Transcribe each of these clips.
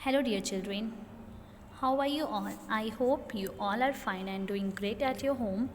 Hello, dear children. How are you all? I hope you all are fine and doing great at your home.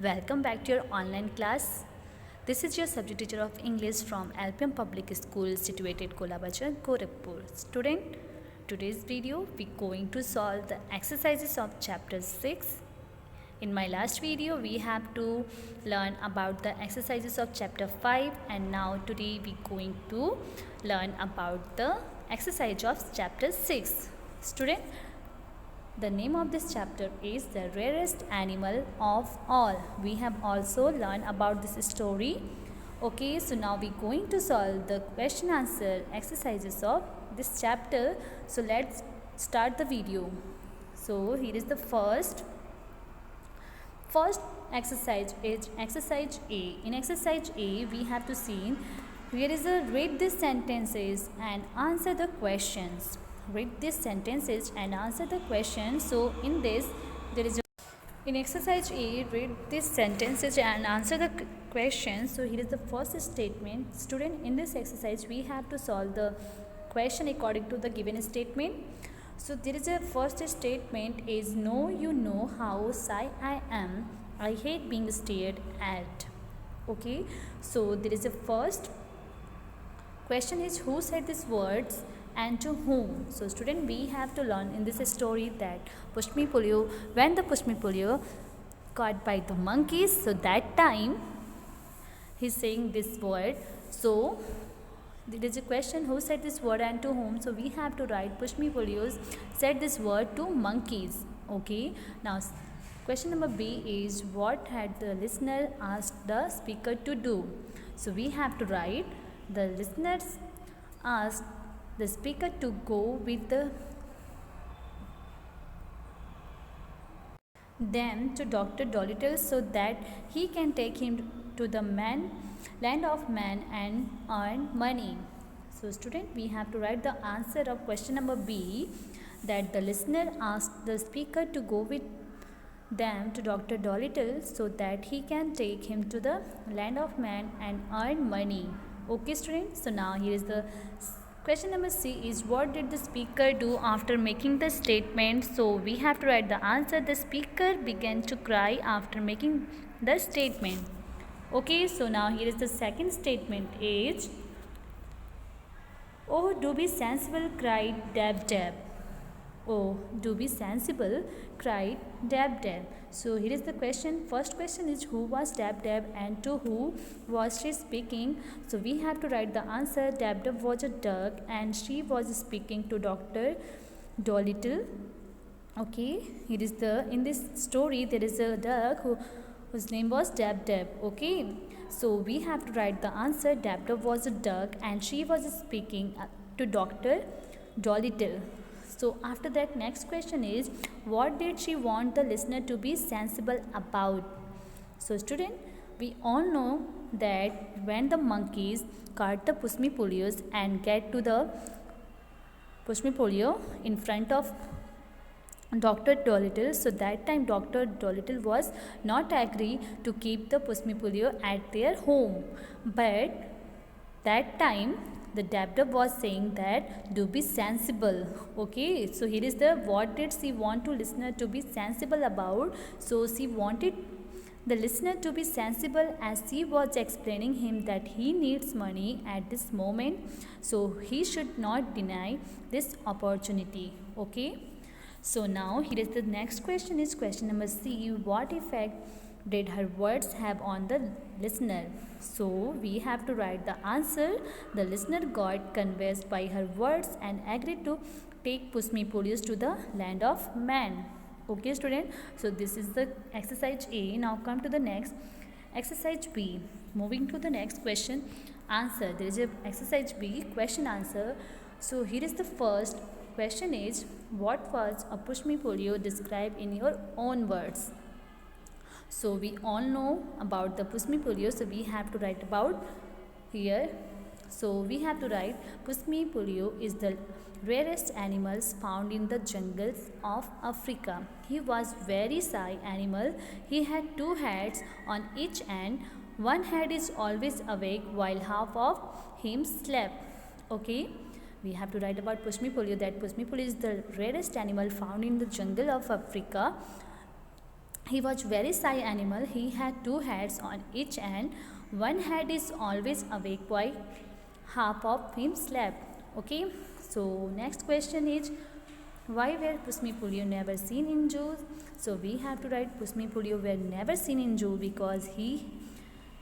Welcome back to your online class. This is your subject teacher of English from LPM Public School situated Kolabachar, Gorakhpur. Student, today's video we going to solve the exercises of chapter 6. In my last video we have to learn about the exercises of chapter 5 and now today we going to learn about the exercise of chapter 6. Student, the name of this chapter is the rarest animal of all. We have also learned about this story. Okay, so now we going to solve the question answer exercises of this chapter. So let's start the video. So here is the first exercise is exercise A. In exercise A, we have to see here is a read these sentences and answer the questions. Read these sentences and answer the questions. So in this, there is in exercise A, read these sentences and answer the questions. So here is the first statement. Student, in this exercise, we have to solve the question according to the given statement. So there is a first statement is no, you know how shy I am. I hate being stared at. Okay, so there is a first question is who said these words and to whom. So student, we have to learn in this story that Pushmi Polio, when the Pushmi Polio caught by the monkeys, so that time he's saying this word. So there is a question who said this word and to whom. So we have to write Pushmi Polios said this word to monkeys. Okay, now question number B is what had the listener asked the speaker to do. So we have to write the listeners asked the speaker to go with them to Dr. Dolittle so that he can take him to the land of man and earn money. So student, we have to write the answer of question number B that the listener asked the speaker to go with them to Dr. Dolittle so that he can take him to the land of man and earn money. Okay students, so now here is the question number C is what did the speaker do after making the statement. So we have to write the answer. The speaker began to cry after making the statement. Okay, so now here is the second statement is oh do be sensible, cried Dab Dab. Oh, do be sensible, cried Dab Dab. So here is the question. First question is who was Dab Dab and to who was she speaking. So we have to write the answer. Dab Dab was a duck and she was speaking to Dr. Dolittle. Okay, here is the in this story there is a duck whose name was Dab Dab. Okay, so we have to write the answer. Dab Dab was a duck and she was speaking to Dr. Dolittle. So after that, next question is what did she want the listener to be sensible about. So student, we all know that when the monkeys caught the Pushmi Polios and get to the Pushmi Polio in front of Dr. Dolittle, so that time Dr. Dolittle was not agree to keep the Pushmi Polio at their home, but that time the Dab Dab was saying that do be sensible. Okay, so here is the what did she want to listener to be sensible about. So she wanted the listener to be sensible as she was explaining him that he needs money at this moment, so he should not deny this opportunity. Okay, so now here is the next question is question number C. What effect did her words have on the listener. So we have to write the answer. The listener got convinced by her words and agreed to take Pushmi Polios to the land of man. Okay student, so this is the exercise A. Now come to the next exercise B. Moving to the next question answer. There is a exercise B question answer. So here is the first question is what was a Pushmi Polio, describe in your own words. So we all know about the Pushmi Polio, so we have to write about here. So we have to write Pushmi Polio is the rarest animals found in the jungles of Africa. He was very shy animal. He had two heads on each end. One head is always awake while half of him slept. Okay. We have to write about Pushmi-Polio, that Pushmi-Polio is the rarest animal found in the jungle of Africa. He was very shy animal. He had two heads on each end. One head is always awake while half of him slept. Okay, so next question is, why were Pushmi-Polio never seen in zoos? So we have to write Pushmi-Polio were never seen in zoo because he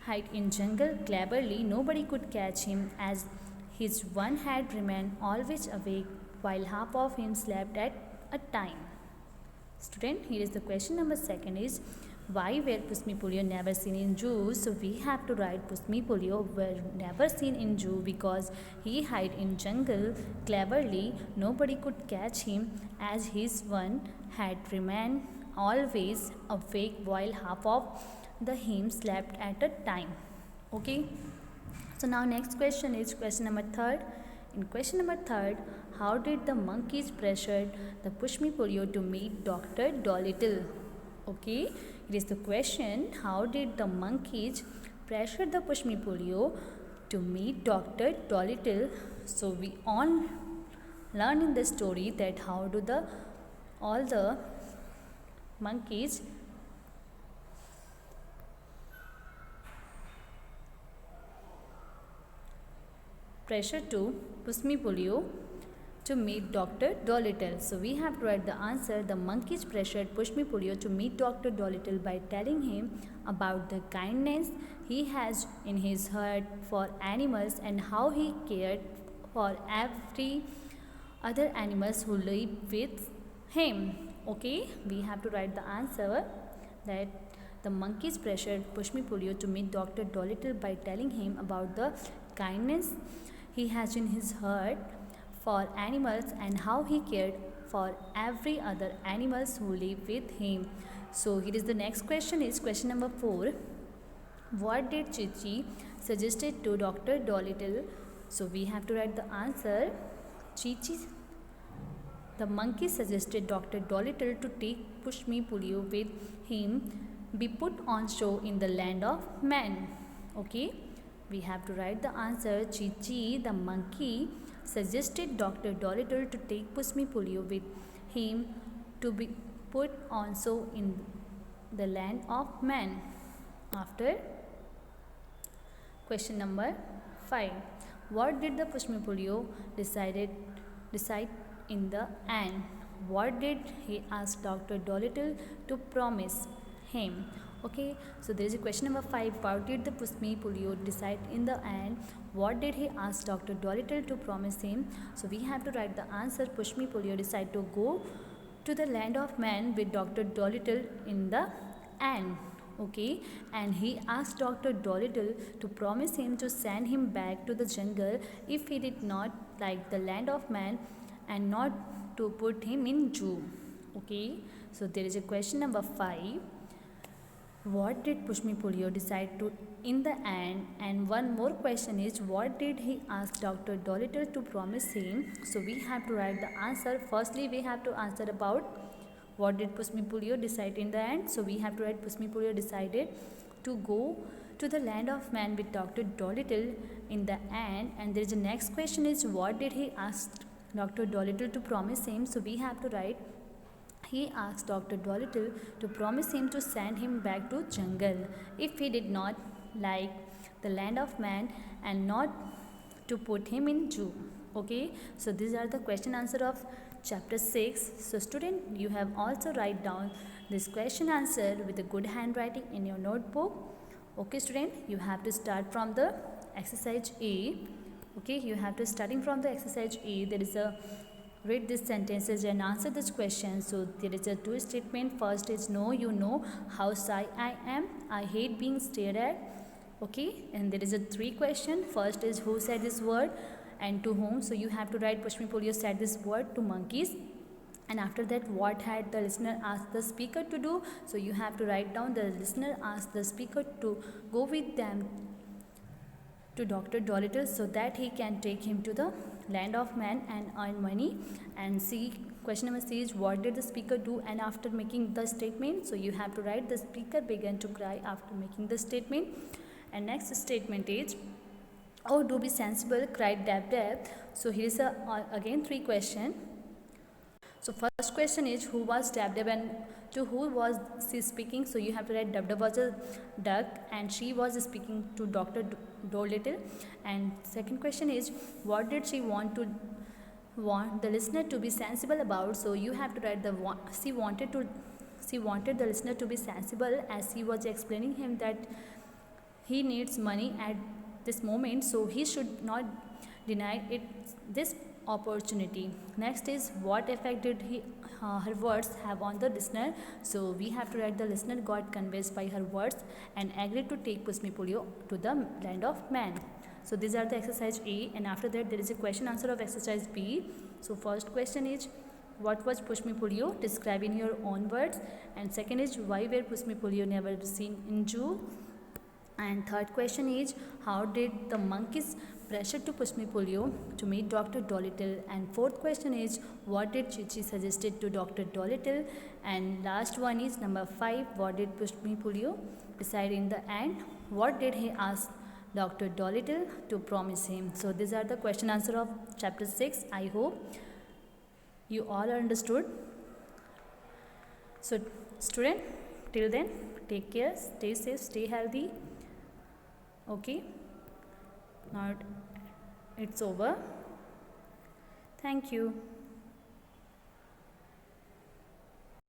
hid in jungle cleverly. Nobody could catch him as his one head remained always awake while half of him slept at a time. Student, here is the question number second is, why were Pushmi-Polio never seen in zoo? So we have to write Pushmi-Polio were never seen in zoo because he hid in jungle cleverly. Nobody could catch him as his one had remained always awake while half of the him slept at a time. Okay. So now next question is question number third. In question number third, how did the monkeys pressure the Pushmi-Polio to meet Dr. Dolittle? Okay, it is the question, how did the monkeys pressure the Pushmi-Polio to meet Dr. Dolittle? So we all learn in the story that how do all the monkeys pressure to Pushmi-Polio to meet Dr. Dolittle. So we have to write the answer. The monkeys pressured Pushmi-Polio to meet Dr. Dolittle by telling him about the kindness he has in his heart for animals and how he cared for every other animals who live with him. Okay, we have to write the answer that the monkeys pressured Pushmi-Polio to meet Dr. Dolittle by telling him about the kindness he has in his heart for animals and how he cared for every other animals who live with him. So here is the next question is question number 4. What did Chichi suggested to Dr. Dolittle? So we have to write the answer. Chichi, the monkey suggested Dr. Dolittle to take Pushmi-Polio with him be put on show in the land of men. Okay, we have to write the answer. Chichi, the monkey, suggested Dr. Dolittle to take Pushmi-Polio with him to be put on show in the land of men. After question number 5. What did the Pushmi-Polio decide in the end? What did he ask Dr. Dolittle to promise him? Okay, so there is a question number 5. What did the Pushmi-Polio decide in the end? What did he ask Dr. Dolittle to promise him? So we have to write the answer. Pushmi-Polio decided to go to the land of men with Dr. Dolittle in the end. Okay, and he asked Dr. Dolittle to promise him to send him back to the jungle if he did not like the land of man and not to put him in zoo. Okay, so there is a question number 5. What did Pushmi-Polio decide to in the end? And one more question is, what did he ask Dr. Dolittle to promise him? So we have to write the answer. Firstly, we have to answer about what did Pushmi-Polio decide in the end. So we have to write Pushmi-Polio decided to go to the land of man with Dr. Dolittle in the end. And there is a next question is, what did he ask Dr. Dolittle to promise him? So we have to write, he asked Dr. Dolittle to promise him to send him back to jungle if he did not like the land of man and not to put him in zoo. Okay, so these are the question answer of chapter 6. So student, you have also write down this question answer with a good handwriting in your notebook. Okay student, you have to start from the exercise A. Okay, you have to starting from the exercise A. There is a read these sentences and answer this question. So there is a two statement. First is, no, you know how shy I am. I hate being stared at. Okay, and there is a 3 question. First is, who said this word and to whom? So you have to write Pushmi-Polio said this word to monkeys. And after that, what had the listener asked the speaker to do? So you have to write down the listener asked the speaker to go with them to Dr. Dolittle so that he can take him to the land of man and earn money. And C, question number C is, what did the speaker do and after making the statement? So you have to write, the speaker began to cry after making the statement. And next statement is, "Oh, do be sensible," cried Dab Dab. So here is again three questions. So first question is, who was Dab Dab and to who was she speaking? So you have to write Dab Dab was a duck and she was speaking to Dr. Dolittle. And second question is, what did she want the listener to be sensible about? So you have to write she wanted the listener to be sensible as she was explaining him that he needs money at this moment, so he should not deny it this opportunity. Next is, what effect did her words have on the listener? So we have to write, the listener got convinced by her words and agreed to take Pushmi Pulio to the land of man. So these are the exercise A, and after that there is a question answer of exercise B. So first question is, what was Pushmi Pulio? Describe in your own words. And second is, why were Pushmi Pulio never seen in zoo? And third question is, how did the monkeys pressure to Pushmi Pulio to meet Dr. Dolittle? And fourth question is, what did Chichi suggested to Dr. Dolittle? And last one is number 5, what did Pushmi Pulio decide in the end? What did he ask Dr. Dolittle to promise him? So these are the question answer of chapter 6. I hope you all understood. So student, till then, take care, stay safe, stay healthy. Okay, now it's over. Thank you.